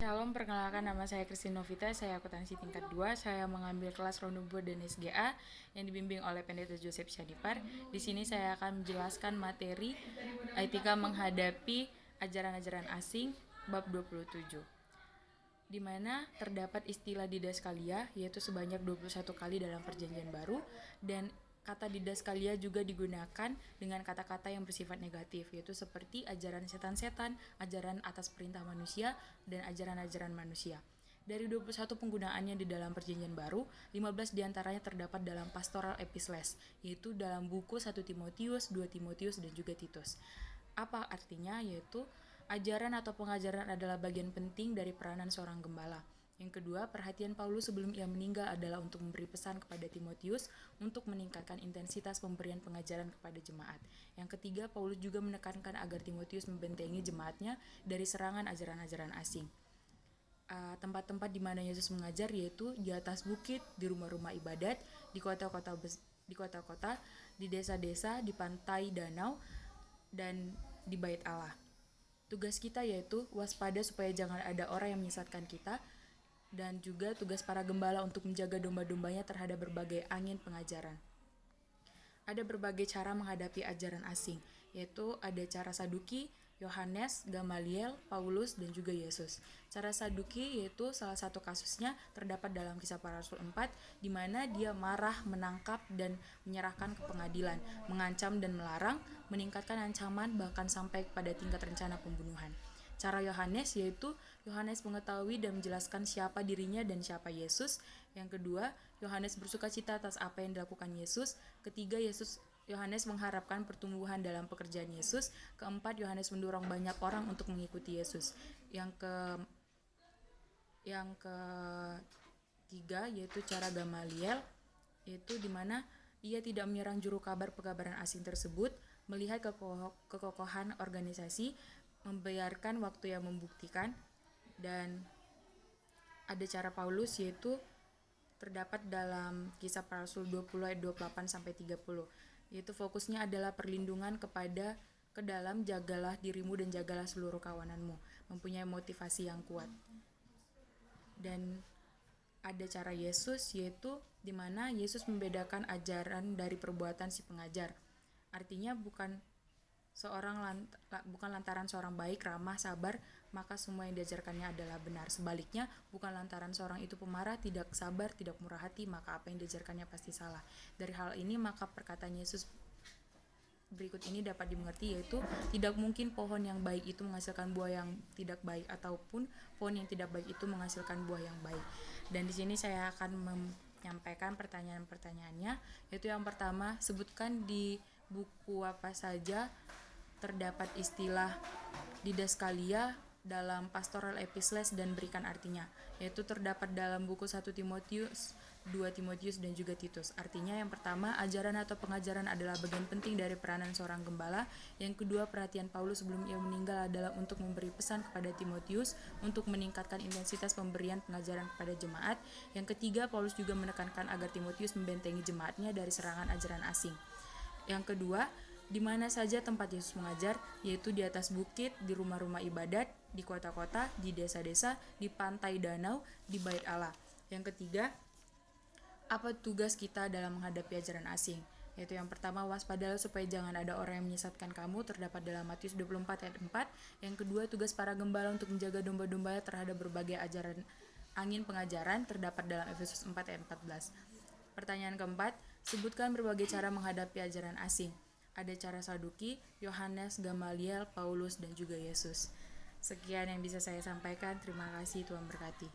Shalom, perkenalkan nama saya Christine Novita, saya akuntansi tingkat 2. Saya mengambil kelas Ronubo dan SGA yang dibimbing oleh Pendeta Joseph Syadipar. Di sini saya akan menjelaskan materi etika menghadapi ajaran-ajaran asing bab 27. Di mana terdapat istilah didaskalia, yaitu sebanyak 21 kali dalam Perjanjian Baru, dan kata didaskalia juga digunakan dengan kata-kata yang bersifat negatif, yaitu seperti ajaran setan-setan, ajaran atas perintah manusia, dan ajaran-ajaran manusia. Dari 21 penggunaannya di dalam Perjanjian Baru, 15 diantaranya terdapat dalam pastoral epistles, yaitu dalam buku 1 Timotius, 2 Timotius, dan juga Titus. Apa artinya? Yaitu ajaran atau pengajaran adalah bagian penting dari peranan seorang gembala. Yang kedua, perhatian Paulus sebelum ia meninggal adalah untuk memberi pesan kepada Timotius untuk meningkatkan intensitas pemberian pengajaran kepada jemaat. Yang ketiga, Paulus juga menekankan agar Timotius membentengi jemaatnya dari serangan ajaran-ajaran asing. Tempat-tempat di mana Yesus mengajar yaitu di atas bukit, di rumah-rumah ibadat, di kota-kota, di desa-desa, di pantai danau, dan di bait Allah. Tugas kita yaitu waspada supaya jangan ada orang yang menyesatkan kita, dan juga tugas para gembala untuk menjaga domba-dombanya terhadap berbagai angin pengajaran. Ada berbagai cara menghadapi ajaran asing, yaitu ada cara Saduki, Yohanes, Gamaliel, Paulus, dan juga Yesus. Cara Saduki yaitu salah satu kasusnya terdapat dalam Kisah Para Rasul 4, di mana dia marah, menangkap, dan menyerahkan ke pengadilan, mengancam dan melarang, meningkatkan ancaman bahkan sampai pada tingkat rencana pembunuhan. Cara Yohanes yaitu Yohanes mengetahui dan menjelaskan siapa dirinya dan siapa Yesus. Yang kedua, Yohanes bersukacita atas apa yang dilakukan Yesus. Ketiga, Yohanes mengharapkan pertumbuhan dalam pekerjaan Yesus. Keempat, Yohanes mendorong banyak orang untuk mengikuti Yesus. Yang ketiga yaitu cara Gamaliel, yaitu di mana ia tidak menyerang juru kabar pekabaran asing tersebut, melihat kekokohan organisasi, membiarkan waktu yang membuktikan. Dan ada cara Paulus yaitu terdapat dalam Kisah Para Rasul 20 ayat 28 sampai 30, yaitu fokusnya adalah perlindungan ke dalam jagalah dirimu dan jagalah seluruh kawananmu, mempunyai motivasi yang kuat. Dan ada cara Yesus yaitu di mana Yesus membedakan ajaran dari perbuatan si pengajar. Artinya bukan lantaran seorang baik, ramah, sabar, maka semua yang diajarkannya adalah benar. Sebaliknya, bukan lantaran seorang itu pemarah, tidak sabar, tidak murah hati, maka apa yang diajarkannya pasti salah. Dari hal ini, maka perkataan Yesus berikut ini dapat dimengerti, yaitu tidak mungkin pohon yang baik itu menghasilkan buah yang tidak baik, ataupun pohon yang tidak baik itu menghasilkan buah yang baik. Dan di sini saya akan menyampaikan pertanyaan-pertanyaannya, yaitu yang pertama, sebutkan di buku apa saja terdapat istilah didaskalia dalam pastoral epistles dan berikan artinya, yaitu terdapat dalam buku 1 Timotius, 2 Timotius, dan juga Titus. Artinya yang pertama, ajaran atau pengajaran adalah bagian penting dari peranan seorang gembala. Yang kedua, perhatian Paulus sebelum ia meninggal adalah untuk memberi pesan kepada Timotius untuk meningkatkan intensitas pemberian pengajaran kepada jemaat. Yang ketiga, Paulus juga menekankan agar Timotius membentengi jemaatnya dari serangan ajaran asing. Yang kedua, di mana saja tempat Yesus mengajar, yaitu di atas bukit, di rumah-rumah ibadat, di kota-kota, di desa-desa, di pantai danau, di bait Allah. Yang ketiga, apa tugas kita dalam menghadapi ajaran asing? Yaitu yang pertama, waspadalah supaya jangan ada orang yang menyesatkan kamu, terdapat dalam Matius 24 ayat 4. Yang kedua, tugas para gembala untuk menjaga domba-dombanya terhadap berbagai ajaran angin pengajaran, terdapat dalam Efesus 4 ayat 14. Pertanyaan keempat, sebutkan berbagai cara menghadapi ajaran asing. Ada cara Saduki, Yohanes, Gamaliel, Paulus, dan juga Yesus. Sekian yang bisa saya sampaikan. Terima kasih, Tuhan berkati.